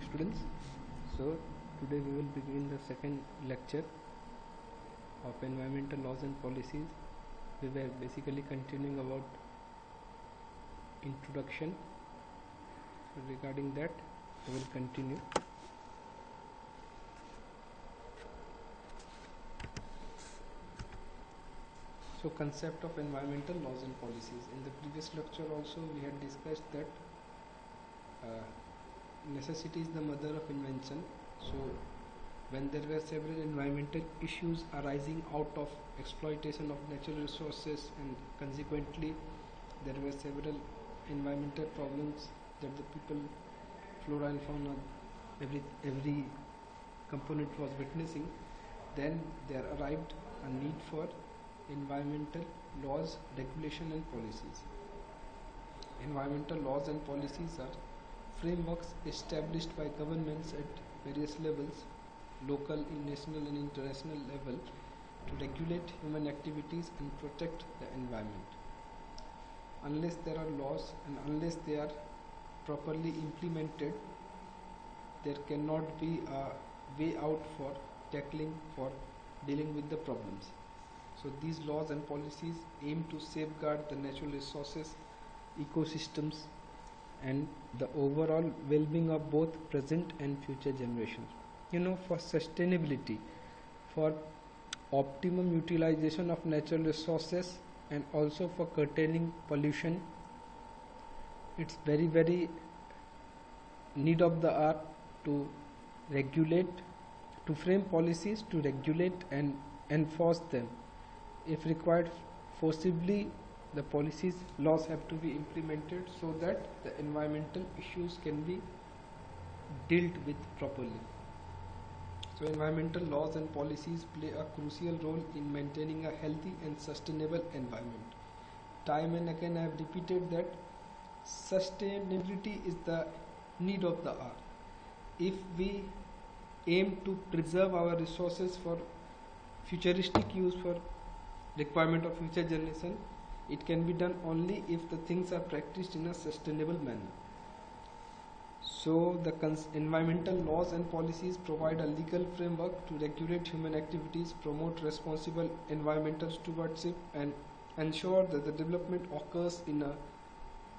students. So today we will begin the second lecture of environmental laws and policies. We were basically continuing about introduction. So regarding that we will continue. So concept of environmental laws and policies. In the previous lecture also we had discussed that necessity is the mother of invention. So when there were several environmental issues arising out of exploitation of natural resources, and consequently there were several environmental problems that the people, flora and fauna, every component was witnessing, then there arrived a need for environmental laws, regulation and policies. Environmental laws and policies are frameworks established by governments at various levels, local, national and international level, to regulate human activities and protect the environment. Unless there are laws and unless they are properly implemented, there cannot be a way out for dealing with the problems. So these laws and policies aim to safeguard the natural resources, ecosystems and the overall well-being of both present and future generations. For sustainability, for optimum utilization of natural resources and also for curtailing pollution, it's very need of the hour to regulate, to frame policies to regulate and enforce them. If required, forcibly the laws have to be implemented so that the environmental issues can be dealt with properly. So environmental laws and policies play a crucial role in maintaining a healthy and sustainable environment. Time and again I have repeated that sustainability is the need of the hour. If we aim to preserve our resources for futuristic use, for requirement of future generation, it can be done only if the things are practiced in a sustainable manner. So the environmental laws and policies provide a legal framework to regulate human activities, promote responsible environmental stewardship and ensure that the development occurs in a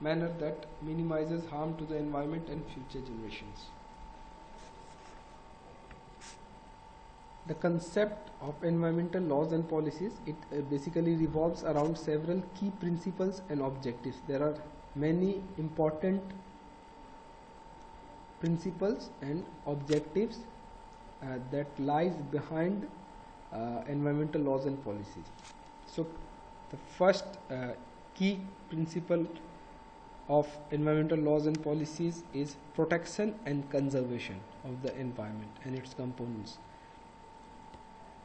manner that minimizes harm to the environment and future generations. The concept of environmental laws and policies, it basically revolves around several key principles and objectives. There are many important principles and objectives that lies behind environmental laws and policies. So the first key principle of environmental laws and policies is protection and conservation of the environment and its components.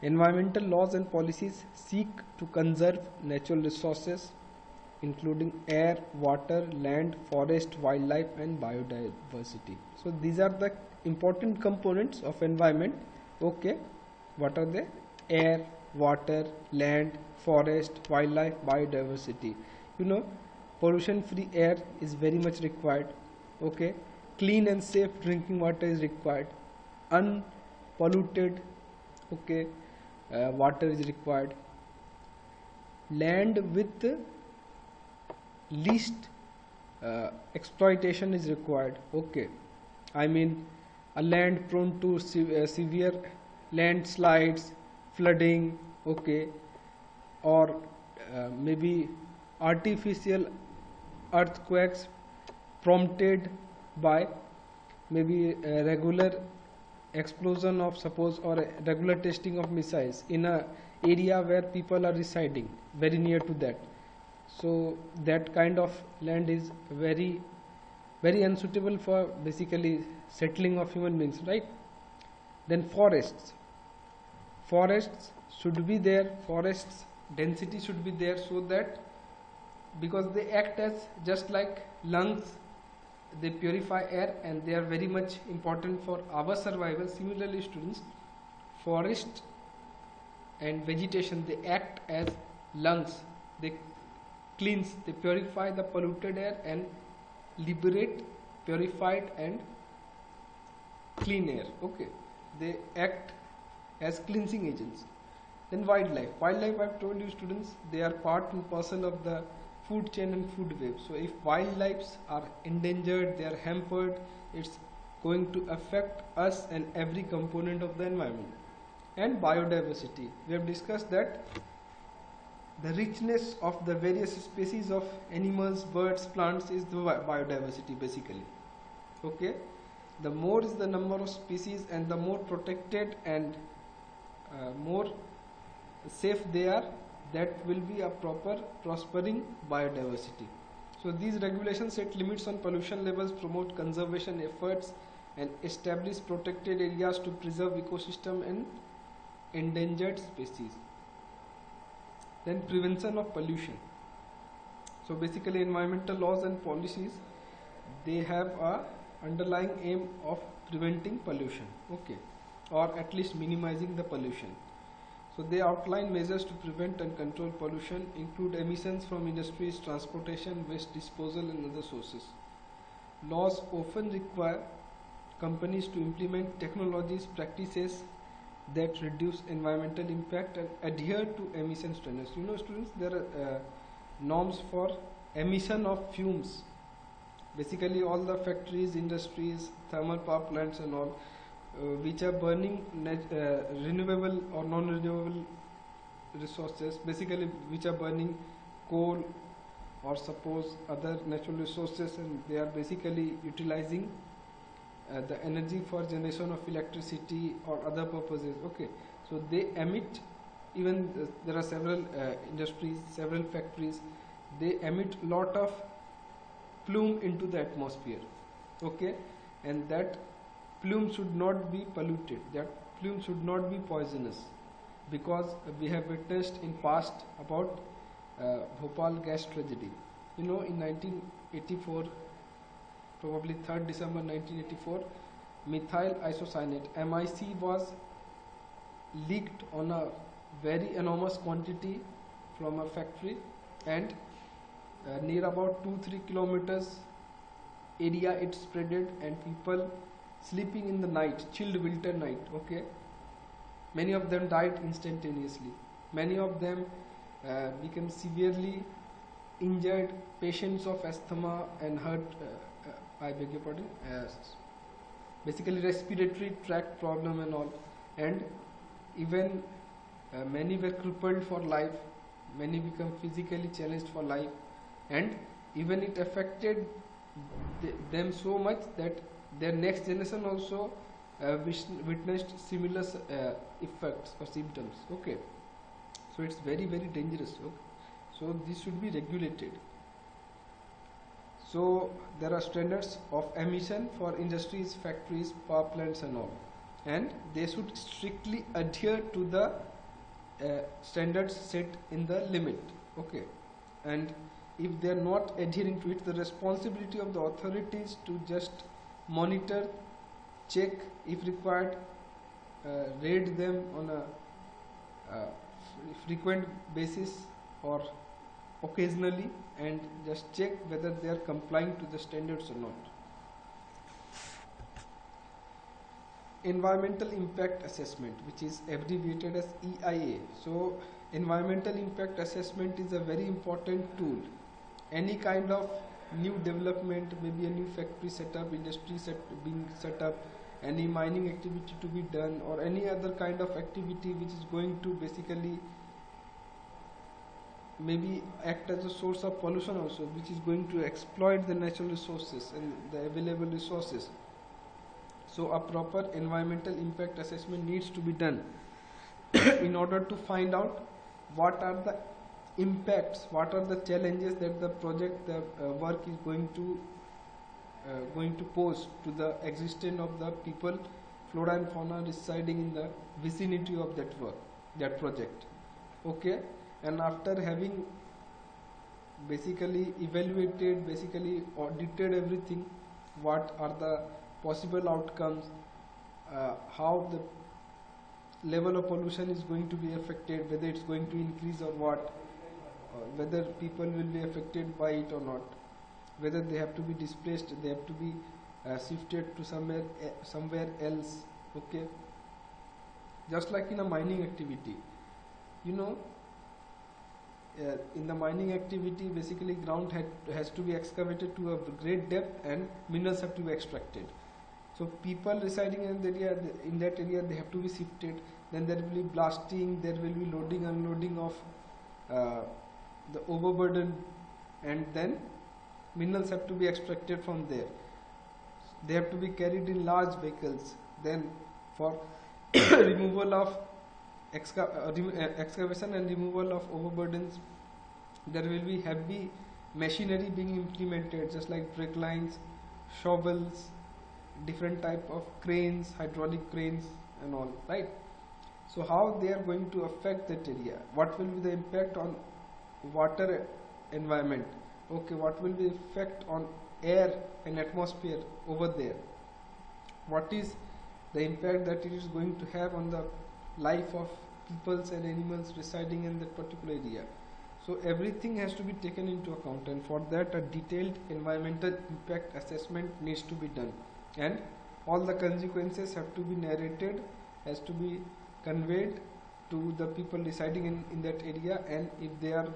Environmental laws and policies seek to conserve natural resources including air, water, land, forest, wildlife and biodiversity. So these are the important components of environment. Okay, what are they? Air, water, land, forest, wildlife, biodiversity. Pollution free air is very much required. Okay, clean and safe drinking water is required. Unpolluted water is required. Land with least exploitation is required. I mean a land prone to severe landslides, flooding, or maybe artificial earthquakes prompted by maybe a regular explosion of or a regular testing of missiles in a area where people are residing very near to that. So that kind of land is very unsuitable for basically settling of human beings, right? Then forests should be there, forests density should be there, so that because they act as just like lungs, they purify air and they are very much important for our survival. Similarly, students, forest and vegetation, they act as lungs, they cleanse, they purify the polluted air and liberate purified and clean air. Okay, they act as cleansing agents. Then wildlife I've told you students, they are part and parcel of the food chain and food web. So if wildlives are endangered, they are hampered, it's going to affect us and every component of the environment. And biodiversity, we have discussed that the richness of the various species of animals, birds, plants is the biodiversity basically. Okay, the more is the number of species and the more protected and more safe they are, that will be a proper prospering biodiversity. So these regulations set limits on pollution levels, promote conservation efforts, and establish protected areas to preserve ecosystem and endangered species. Then prevention of pollution. So basically environmental laws and policies, they have a underlying aim of preventing pollution, okay, or at least minimizing the pollution. So they outline measures to prevent and control pollution, include emissions from industries, transportation, waste disposal and other sources. Laws often require companies to implement technologies, practices that reduce environmental impact and adhere to emission standards. You know students, there are norms for emission of fumes. Basically all the factories, industries, thermal power plants and all which are burning renewable or non-renewable resources, basically which are burning coal or suppose other natural resources, and they are basically utilizing the energy for generation of electricity or other purposes. Okay, so they emit, even there are several industries, several factories, they emit lot of plume into the atmosphere. Okay, and that plume should not be polluted, that plume should not be poisonous, because we have witnessed in past about Bhopal gas tragedy. You know, in 1984, probably 3rd December 1984, methyl isocyanate MIC was leaked on a very enormous quantity from a factory, and near about 2-3 kilometers area it spreaded, and people sleeping in the night, chilled winter night, okay, many of them died instantaneously. Many of them became severely injured, patients of asthma and heart, I beg your pardon, basically respiratory tract problem and all, and even many were crippled for life, many become physically challenged for life, and even it affected them so much that their next generation also witnessed similar effects or symptoms. Okay, so it's very dangerous. Okay? So this should be regulated. So there are standards of emission for industries, factories, power plants and all, and they should strictly adhere to the standards set in the limit. Okay, and if they are not adhering to it, the responsibility of the authorities to just monitor, check, if required, raid them on a frequent basis or occasionally, and just check whether they are complying to the standards or not. Environmental impact assessment, which is abbreviated as EIA. So environmental impact assessment is a very important tool. Any kind of new development, maybe a new factory setup, industry being set up, any mining activity to be done, or any other kind of activity which is going to basically maybe act as a source of pollution also, which is going to exploit the natural resources and the available resources. So a proper environmental impact assessment needs to be done in order to find out what are the impacts, what are the challenges that the project, the work is going to pose to the existence of the people, flora and fauna residing in the vicinity of that work, that project. Okay, and after having basically evaluated, basically audited everything, what are the possible outcomes, how the level of pollution is going to be affected, whether it's going to increase or what, whether people will be affected by it or not, whether they have to be displaced, they have to be shifted to somewhere else. Okay, just like in a mining activity, you know, in the mining activity, basically ground has to be excavated to a great depth and minerals have to be extracted. So people residing in that area, they have to be shifted. Then there will be blasting, there will be loading, unloading of the overburden, and then minerals have to be extracted from there. They have to be carried in large vehicles. Then for removal of excavation and removal of overburdens, there will be heavy machinery being implemented, just like brake lines, shovels, different type of cranes, hydraulic cranes and all, right? So how they are going to affect that area? What will be the impact on water environment? Okay, what will be the effect on air and atmosphere over there? What is the impact that it is going to have on the life of peoples and animals residing in that particular area? So everything has to be taken into account, and for that a detailed environmental impact assessment needs to be done, and all the consequences have to be narrated, has to be conveyed to the people residing in that area, and if they are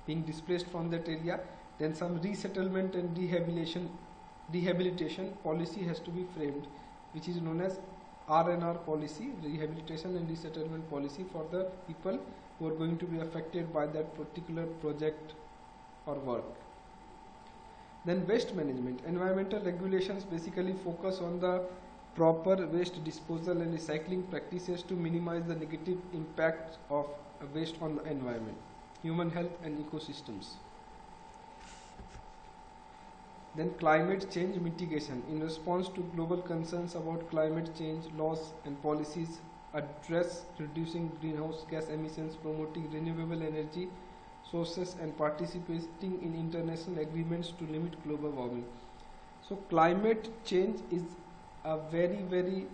being displaced from that area, then some resettlement and rehabilitation policy has to be framed, which is known as R&R policy, rehabilitation and resettlement policy, for the people who are going to be affected by that particular project or work. Then waste management. Environmental regulations basically focus on the proper waste disposal and recycling practices to minimize the negative impact of waste on the environment, human health and ecosystems. Then climate change mitigation. In response to global concerns about climate change, laws and policies address reducing greenhouse gas emissions, promoting renewable energy sources and participating in international agreements to limit global warming. So climate change is a very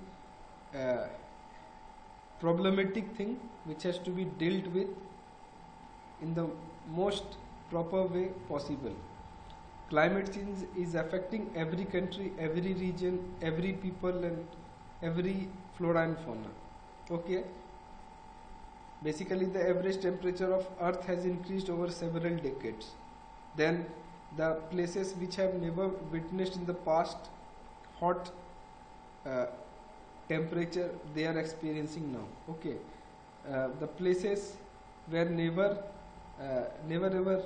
problematic thing which has to be dealt with in the most proper way possible. Climate change is affecting every country, every region, every people and every flora and fauna. Okay. Basically the average temperature of earth has increased over several decades. Then the places which have never witnessed in the past hot temperature, they are experiencing now. Okay. The places where never ever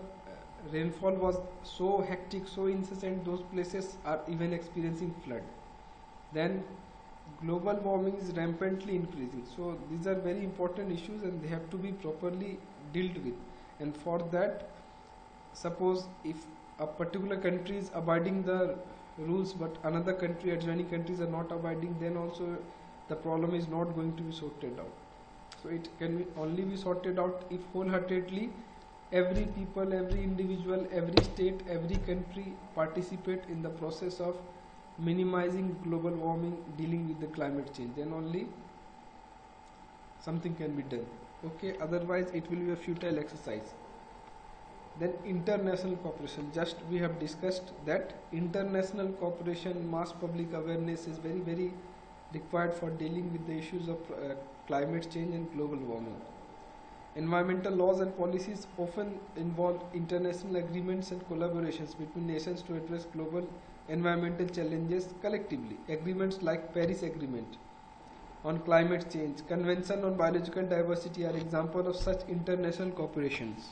rainfall was so hectic, so incessant, those places are even experiencing flood. Then global warming is rampantly increasing. So these are very important issues and they have to be properly dealt with. And for that, suppose if a particular country is abiding the rules but another country, adjoining countries are not abiding, then also the problem is not going to be sorted out. So it can only be sorted out if wholeheartedly every people, every individual, every state, every country participate in the process of minimizing global warming, dealing with the climate change. Then only something can be done. Okay, otherwise it will be a futile exercise. Then international cooperation. Just we have discussed that international cooperation, mass public awareness is very required for dealing with the issues of climate change and global warming. Environmental laws and policies often involve international agreements and collaborations between nations to address global environmental challenges collectively. Agreements like Paris Agreement on climate change, Convention on biological diversity are examples of such international cooperations.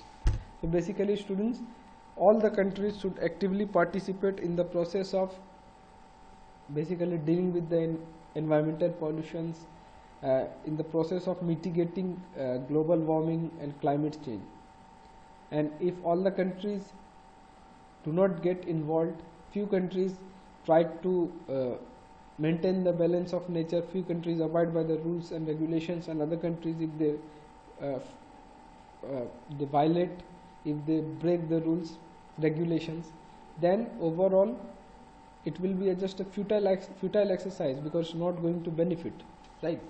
So basically students, all the countries should actively participate in the process of basically dealing with the environmental pollutions, in the process of mitigating global warming and climate change. And if all the countries do not get involved, few countries try to maintain the balance of nature, few countries abide by the rules and regulations, and other countries, if they violate, if they break the rules, regulations, then overall it will be just a futile exercise because it's not going to benefit, right?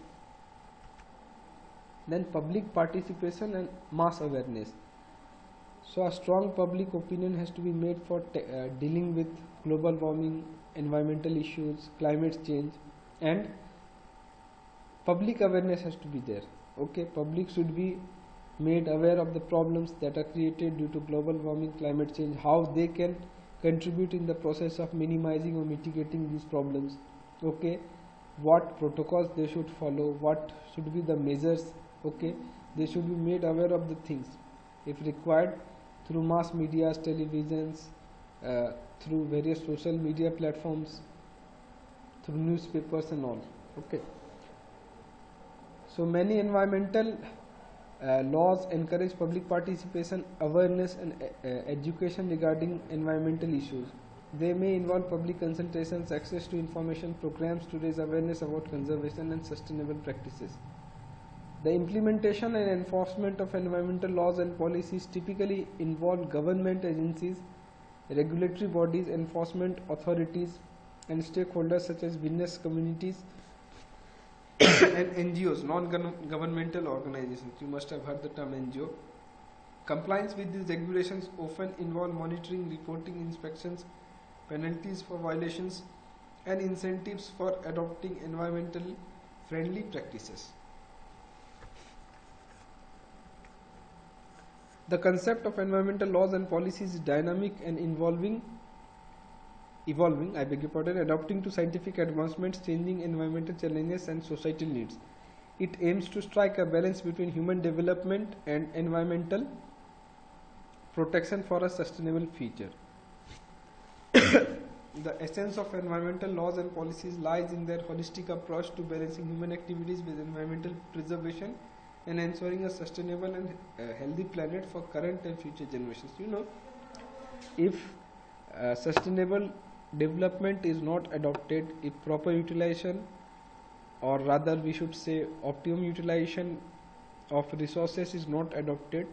Then public participation and mass awareness. So a strong public opinion has to be made for dealing with global warming, environmental issues, climate change, and public awareness has to be there. Okay, public should be made aware of the problems that are created due to global warming, climate change, how they can contribute in the process of minimizing or mitigating these problems. Okay, what protocols they should follow, what should be the measures. Okay, they should be made aware of the things, if required, through mass medias, televisions, through various social media platforms, through newspapers and all. Okay, so many environmental laws encourage public participation, awareness and education regarding environmental issues. They may involve public consultations, access to information, programs to raise awareness about conservation and sustainable practices. The implementation and enforcement of environmental laws and policies typically involve government agencies, regulatory bodies, enforcement authorities, and stakeholders such as business communities and NGOs, non-governmental organizations. You must have heard the term NGO. Compliance with these regulations often involve monitoring, reporting, inspections, penalties for violations, and incentives for adopting environmental friendly practices. The concept of environmental laws and policies is dynamic and evolving, adapting to scientific advancements, changing environmental challenges and societal needs. It aims to strike a balance between human development and environmental protection for a sustainable future. The essence of environmental laws and policies lies in their holistic approach to balancing human activities with environmental preservation and ensuring a sustainable and healthy planet for current and future generations. You know, if sustainable development is not adopted, if proper utilization, or rather we should say optimum utilization of resources is not adopted,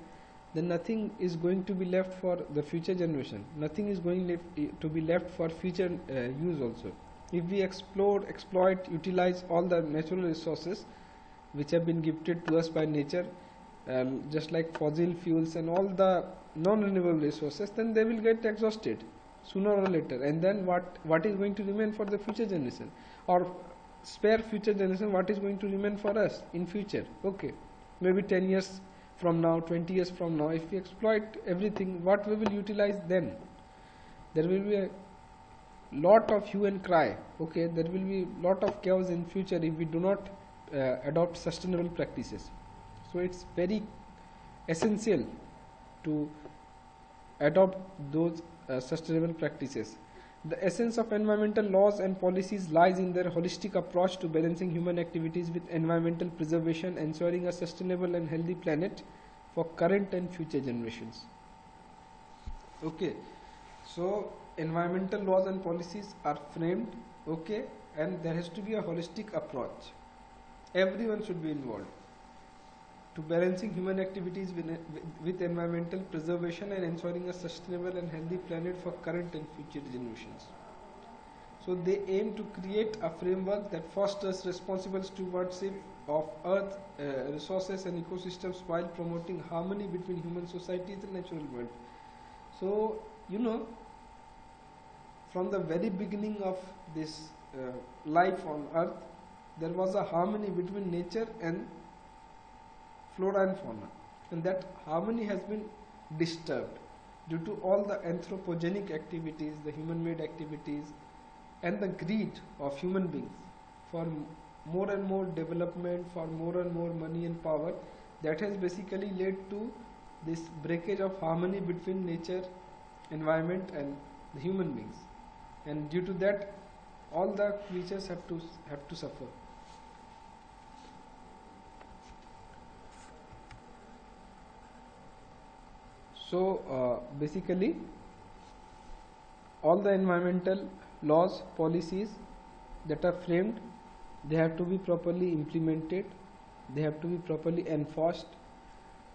then nothing is going to be left for the future generation. Nothing is going to be left for future use also. If we explore, exploit, utilize all the natural resources which have been gifted to us by nature, just like fossil fuels and all the non-renewable resources, then they will get exhausted sooner or later. And then what is going to remain for the future generation, or spare future generation, what is going to remain for us in future? Okay, maybe 10 years from now, 20 years from now, if we exploit everything, what we will utilize then? There will be a lot of hue and cry. Okay, there will be lot of chaos in future if we do not adopt sustainable practices. So it's very essential to adopt those sustainable practices. The essence of environmental laws and policies lies in their holistic approach to balancing human activities with environmental preservation, ensuring a sustainable and healthy planet for current and future generations. Okay, so environmental laws and policies are framed, okay, and there has to be a holistic approach. Everyone should be involved to balancing human activities with environmental preservation and ensuring a sustainable and healthy planet for current and future generations. So they aim to create a framework that fosters responsible stewardship of earth, resources and ecosystems while promoting harmony between human societies and natural world. So, you know, from the very beginning of this life on earth, there was a harmony between nature and flora and fauna, and that harmony has been disturbed due to all the anthropogenic activities, the human-made activities, and the greed of human beings for more and more development, for more and more money and power. That has basically led to this breakage of harmony between nature, environment and the human beings, and due to that all the creatures have to suffer. So basically all the environmental laws, policies that are framed, they have to be properly implemented, they have to be properly enforced.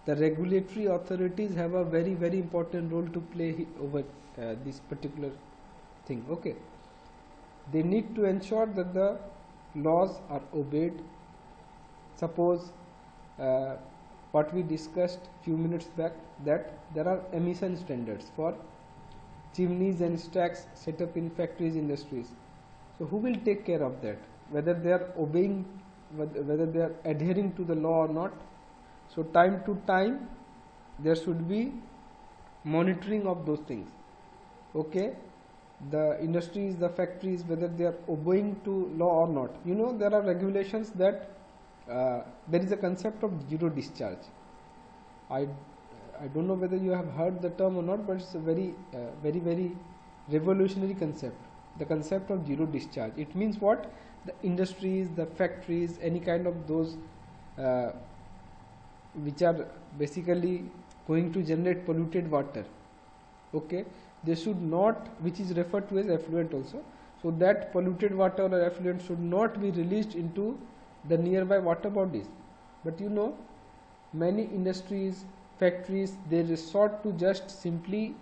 The regulatory authorities have a very important role to play over this particular thing. Okay, they need to ensure that the laws are obeyed. Suppose what we discussed few minutes back, that there are emission standards for chimneys and stacks set up in factories, industries. So who will take care of that? Whether they are obeying, whether they are adhering to the law or not. So time to time there should be monitoring of those things. Okay, the industries, the factories, whether they are obeying to law or not. You know, there are regulations that there is a concept of zero discharge. I don't know whether you have heard the term or not, but it's a very very revolutionary concept. The concept of zero discharge. It means what? The industries, the factories, any kind of those which are basically going to generate polluted water. Okay, they should not, which is referred to as effluent also. So that polluted water or effluent should not be released into the nearby water bodies. But you know, many industries, factories, they resort to just simply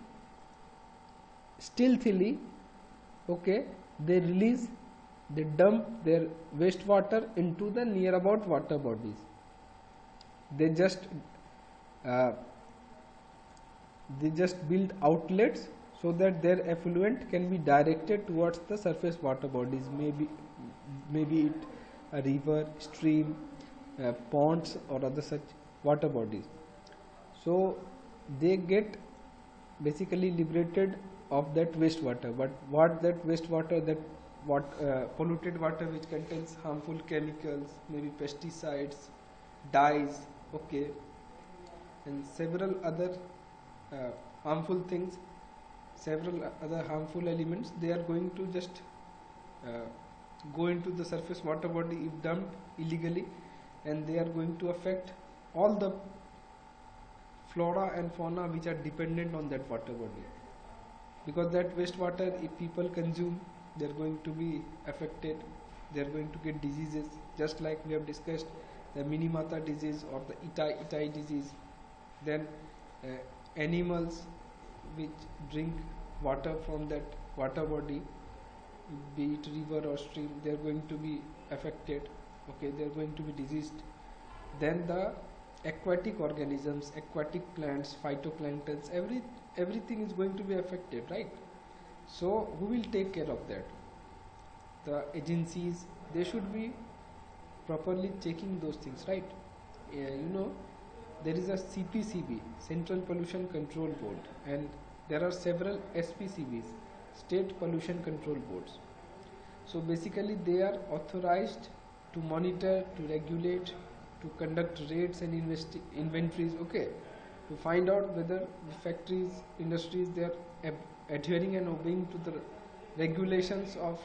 stealthily, okay, they dump their wastewater into the near about water bodies. They just build outlets so that their effluent can be directed towards the surface water bodies, maybe it a river, stream, ponds or other such water bodies. So they get basically liberated of that wastewater. But what that wastewater, that polluted water which contains harmful chemicals, maybe pesticides, dyes, okay, and several other harmful things, several other harmful elements, they are going to just go into the surface water body if dumped illegally, and they are going to affect all the flora and fauna which are dependent on that water body. Because that wastewater, if people consume, they are going to be affected, they are going to get diseases, just like we have discussed the Minamata disease or the Itai disease. Then animals which drink water from that water body, be it river or stream, they are going to be affected, okay, they are going to be diseased. Then the aquatic organisms, aquatic plants, phytoplanktons, everything is going to be affected, right? So who will take care of that? The agencies, they should be properly checking those things, right? You know, there is a CPCB, Central Pollution Control Board, and there are several SPCBs, State Pollution Control Boards. So basically they are authorized to monitor, to regulate, to conduct raids and inventories, okay, to find out whether the factories, industries, they are adhering and obeying to the regulations of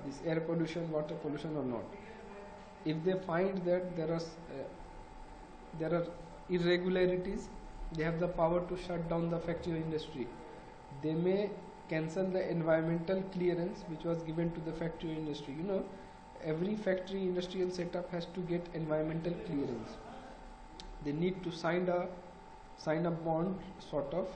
this air pollution, water pollution or not. If they find that there are irregularities, they have the power to shut down the factory or industry. They may cancel the environmental clearance which was given to the factory or industry. You know, every factory industrial setup has to get environmental clearance. They need to sign a bond, sort of,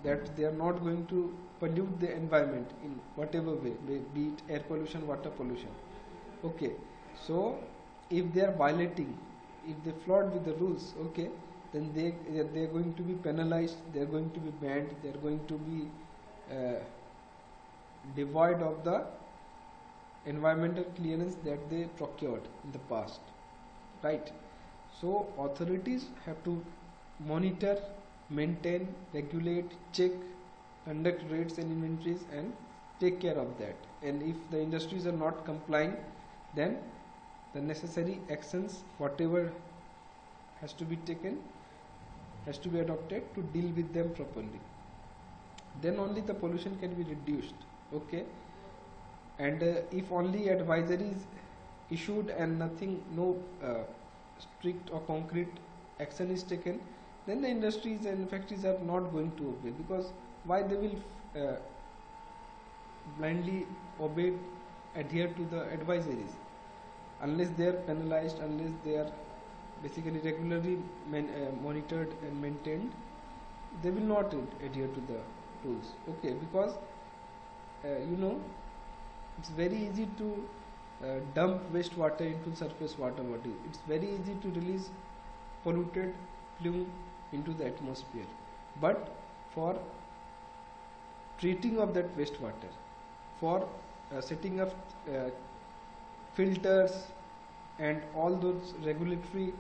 that they are not going to pollute the environment in whatever way, be it air pollution, water pollution. Okay, so if they are violating, if they flout with the rules, okay, then they are going to be penalized, they are going to be banned, they are going to be devoid of the environmental clearance that they procured in the past, right? So authorities have to monitor, maintain, regulate, check, conduct raids and inventories and take care of that. And if the industries are not complying, then the necessary actions, whatever has to be taken, has to be adopted to deal with them properly. Then only the pollution can be reduced, okay? And if only advisories issued and nothing, no strict or concrete action is taken, then the industries and factories are not going to obey, because why they will blindly adhere to the advisories? Unless they are penalized, unless they are basically regularly monitored and maintained, they will not adhere to the rules, okay? Because you know, it's very easy to dump wastewater into surface water body. It's very easy to release polluted plume into the atmosphere, but for treating of that wastewater, for setting up filters and all those regulatory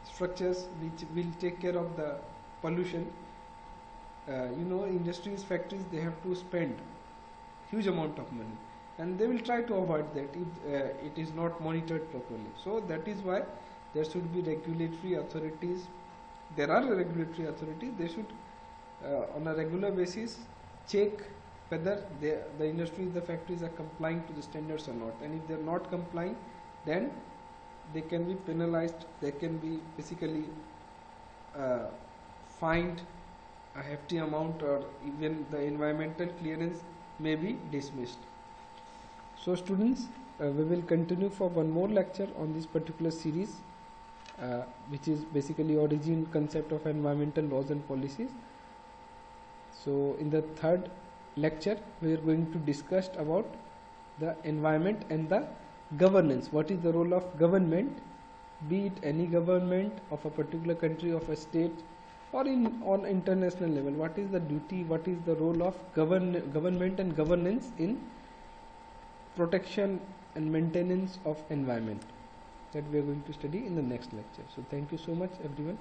structures which will take care of the pollution. Industries, factories, they have to spend huge amount of money, and they will try to avoid that if it is not monitored properly. So that is why there should be regulatory authorities. There are regulatory authorities. They should on a regular basis check whether the industries, the factories are complying to the standards or not, and if they are not complying, then they can be penalized. They can be basically fined a hefty amount, or even the environmental clearance may be dismissed. So students, we will continue for one more lecture on this particular series, which is basically origin, concept of environmental laws and policies. So in the third lecture we are going to discuss about the environment and the governance. What is the role of government, be it any government of a particular country, of a state, or on international level? What is the duty, what is the role of government and governance in protection and maintenance of environment? That we are going to study in the next lecture. So thank you so much everyone.